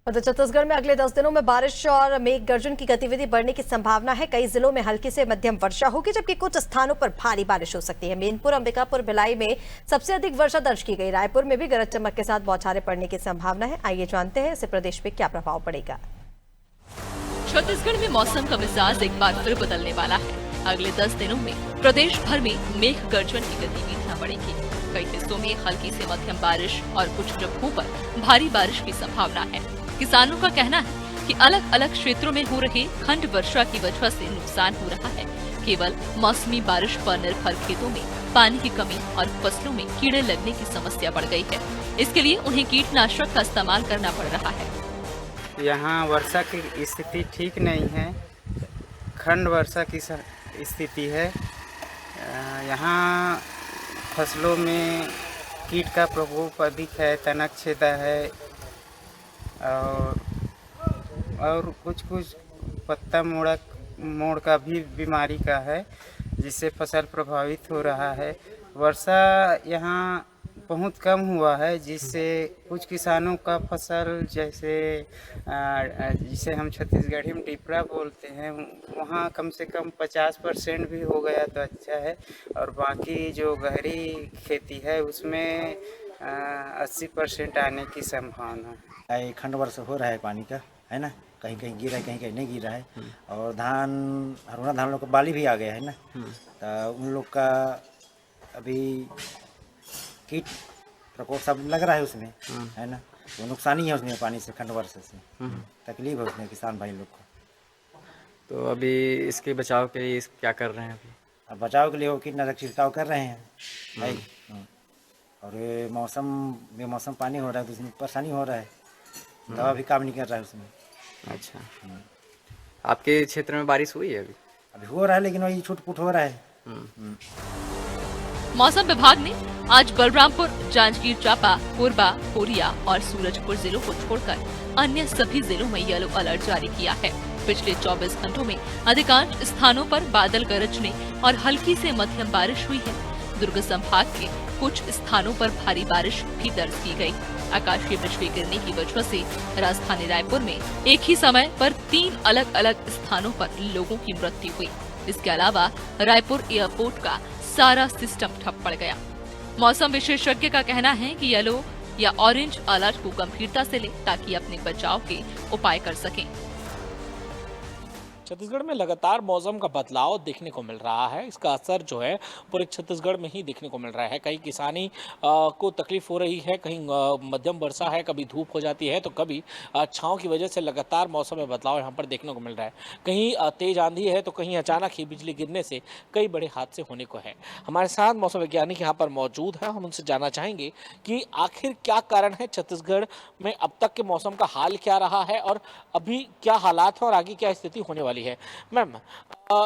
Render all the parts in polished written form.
मध्य छत्तीसगढ़ में अगले 10 दिनों में बारिश और मेघ गर्जन की गतिविधि बढ़ने की संभावना है। कई जिलों में हल्की से मध्यम वर्षा होगी, जबकि कुछ स्थानों पर भारी बारिश हो सकती है। मेनपुर, अंबिकापुर, भिलाई में सबसे अधिक वर्षा दर्ज की गई। रायपुर में भी गरज चमक के साथ बौछारें पड़ने की संभावना है। आइए जानते हैं इससे प्रदेश पे क्या प्रभाव पड़ेगा। छत्तीसगढ़ में मौसम का मिजाज एक बार फिर बदलने वाला है। अगले 10 दिनों में प्रदेश भर में मेघ गर्जन की गतिविधियां बढ़ेगी। कई हिस्सों में हल्की से मध्यम बारिश और कुछ जगहों पर भारी बारिश की संभावना है। किसानों का कहना है कि अलग अलग क्षेत्रों में हो रही खंड वर्षा की वजह से नुकसान हो रहा है। केवल मौसमी बारिश पर निर्भर खेतों में पानी की कमी और फसलों में कीड़े लगने की समस्या बढ़ गई है। इसके लिए उन्हें कीटनाशक का इस्तेमाल करना पड़ रहा है। यहाँ वर्षा की स्थिति ठीक नहीं है, खंड वर्षा की स्थिति है। यहाँ फसलों में कीट का प्रकोप अधिक है, तनक छेदा है और कुछ पत्ता मोड़ का भी बीमारी का है, जिससे फसल प्रभावित हो रहा है। वर्षा यहाँ बहुत कम हुआ है, जिससे कुछ किसानों का फसल जिसे हम छत्तीसगढ़ी में टिपरा बोलते हैं, वहाँ कम से कम 50% भी हो गया तो अच्छा है। और बाकी जो गहरी खेती है उसमें 80% आने की संभावना है। खंड वर्षा हो रहा है, पानी का है ना, कहीं कहीं गिरा है, कहीं कहीं नहीं गिरा है। और हरुणा धान लोग का बाली भी आ गया है ना, तो उन लोग का अभी कीट प्रकोप सब लग रहा है उसमें, है ना। वो नुकसान ही है उसमें, पानी से, खंड वर्षा से तकलीफ है उसमें किसान भाई लोग को। तो अभी इसके बचाव के लिए क्या कर रहे हैं? अभी अब बचाव के लिए वो कीटनाशक छिड़काव कर रहे हैं भाई। और ये मौसम पानी हो रहा है तो उसमें परेशानी हो रहा है, दवा भी काम नहीं कर रहा है उसमें। अच्छा, आपके क्षेत्र में बारिश हुई है? अभी हो रहा है, लेकिन वही छूट-फूट हो रहा है। मौसम विभाग ने आज बलरामपुर, जांजगीर चांपा, कोरबा, कोरिया और सूरजपुर जिलों को छोड़कर अन्य सभी जिलों में येलो अलर्ट जारी किया है। पिछले 24 घंटों में अधिकांश स्थानों पर बादल गरजने और हल्की से मध्यम बारिश हुई है। दुर्ग संभाग के कुछ स्थानों पर भारी बारिश भी दर्ज की गई। आकाशीय बिजली गिरने की वजह से राजधानी रायपुर में एक ही समय पर 3 अलग अलग स्थानों पर लोगों की मृत्यु हुई। इसके अलावा रायपुर एयरपोर्ट का सारा सिस्टम ठप पड़ गया। मौसम विशेषज्ञ का कहना है कि येलो या ऑरेंज अलर्ट को गंभीरता से लें, ताकि अपने बचाव के उपाय कर सकें। छत्तीसगढ़ में लगातार मौसम का बदलाव देखने को मिल रहा है। इसका असर जो है पूरे छत्तीसगढ़ में ही देखने को मिल रहा है। कहीं किसानी को तकलीफ हो रही है, कहीं मध्यम वर्षा है, कभी धूप हो जाती है, तो कभी छांव की वजह से लगातार मौसम में बदलाव यहाँ पर देखने को मिल रहा है। कहीं तेज आंधी है तो कहीं अचानक ही बिजली गिरने से कई बड़े हादसे होने को है। हमारे साथ मौसम वैज्ञानिक यहाँ पर मौजूद है। हम उनसे जानना चाहेंगे कि आखिर क्या कारण है, छत्तीसगढ़ में अब तक के मौसम का हाल क्या रहा है और अभी क्या हालात है और आगे क्या स्थिति होने वाली है। मैम,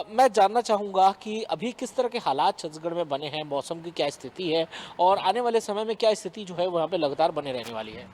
मैं जानना चाहूँगा कि अभी किस तरह के हालात छत्तीसगढ़ में बने हैं, मौसम की क्या स्थिति है और आने वाले समय में क्या स्थिति जो है वो यहाँ पे लगातार बने रहने वाली है।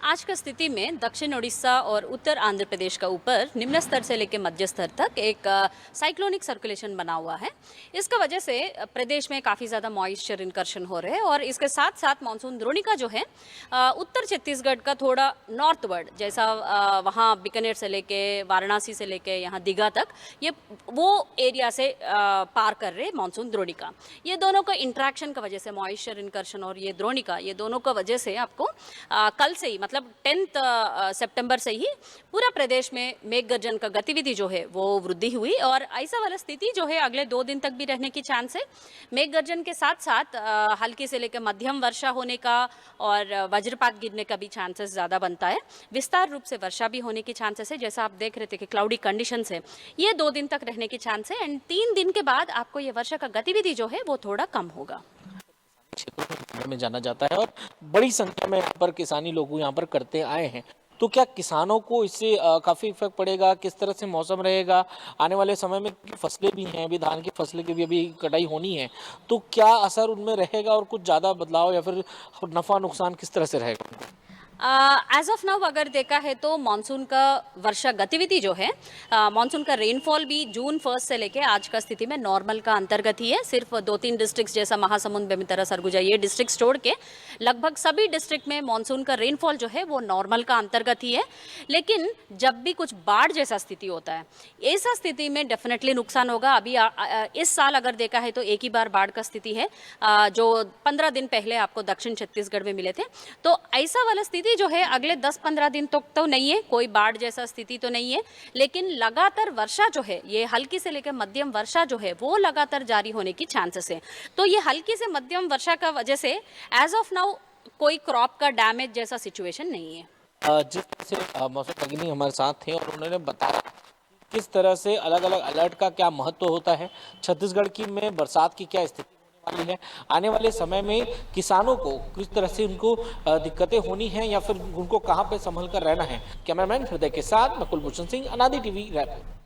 आज का स्थिति में दक्षिण उड़ीसा और उत्तर आंध्र प्रदेश का ऊपर निम्न स्तर से लेकर मध्य स्तर तक एक साइक्लोनिक सर्कुलेशन बना हुआ है। इसका वजह से प्रदेश में काफ़ी ज़्यादा मॉइस्चर इनकर्शन हो रहे हैं और इसके साथ साथ मानसून द्रोणिका जो है उत्तर छत्तीसगढ़ का थोड़ा नॉर्थवर्ड, जैसा वहाँ बीकानेर से लेके वाराणसी से लेके यहाँ दीघा तक, ये वो एरिया से पार कर रहे मानसून द्रोणिका। ये दोनों का इंट्रैक्शन का वजह से मॉइस्चर इनकर्शन और ये द्रोणिका, ये दोनों का वजह से आपको कल से ही मतलब 10 सितंबर से ही पूरा प्रदेश में मेघ गर्जन का गतिविधि जो है वो वृद्धि हुई और ऐसा वाला स्थिति जो है अगले 2 दिन तक भी रहने की चांस है। मेघ गर्जन के साथ साथ हल्की से लेकर मध्यम वर्षा होने का और वज्रपात गिरने का भी चांसेस ज़्यादा बनता है। विस्तार रूप से वर्षा भी होने की चांसेस है। जैसा आप देख रहे थे कि क्लाउडी कंडीशंस है, ये 2 दिन तक रहने की चांस है एंड 3 दिन के बाद आपको ये वर्षा का गतिविधि जो है वो थोड़ा कम होगा। क्षेत्रों में जाना जाता है और बड़ी संख्या में यहाँ पर किसानी लोग यहाँ पर करते आए हैं, तो क्या किसानों को इससे काफ़ी इफेक्ट पड़ेगा? किस तरह से मौसम रहेगा आने वाले समय में? फसलें भी हैं, अभी धान की फसलें की भी अभी कटाई होनी है, तो क्या असर उनमें रहेगा और कुछ ज़्यादा बदलाव या फिर नफ़ा नुकसान किस तरह से रहेगा? एज ऑफ नाउ अगर देखा है तो मानसून का वर्षा गतिविधि जो है, मानसून का रेनफॉल भी जून 1 से लेके आज का स्थिति में नॉर्मल का अंतर्गत ही है। सिर्फ 2-3 डिस्ट्रिक्ट जैसा महासमुंद, बेमेतरा, सरगुजा ये डिस्ट्रिक्ट छोड़ के लगभग सभी डिस्ट्रिक्ट में मानसून का रेनफॉल जो है वो नॉर्मल का अंतर्गत ही है। लेकिन जब भी कुछ बाढ़ जैसा स्थिति होता है, ऐसा स्थिति में डेफिनेटली नुकसान होगा। अभी इस साल अगर देखा है तो एक ही बार बाढ़ का स्थिति है, जो 15 दिन पहले आपको दक्षिण छत्तीसगढ़ में मिले थे। तो ऐसा वाला स्थिति जो है अगले 10-15 दिन तक तो नहीं है, कोई बाढ़ जैसा स्थिति तो नहीं है। लेकिन लगातार वर्षा जो है, ये हल्की से लेकर मध्यम वर्षा जो है वो लगातार जारी होने की चांसेस है। तो ये हल्की से मध्यम वर्षा का वजह से एज ऑफ नाउ कोई क्रॉप का डैमेज जैसा सिचुएशन नहीं है। जिस तरह से मौसम भगिनी हमारे साथ थे और उन्होंने बताया किस तरह से अलग अलग अलर्ट का क्या महत्व होता है, छत्तीसगढ़ की में बरसात की क्या स्थिति वाली है, आने वाले समय में किसानों को किस तरह से उनको दिक्कतें होनी है या फिर उनको कहां पे संभल कर रहना है। कैमरामैन हृदय के साथ मैं कुलभूषण सिंह, अनादि टीवी, रायपुर।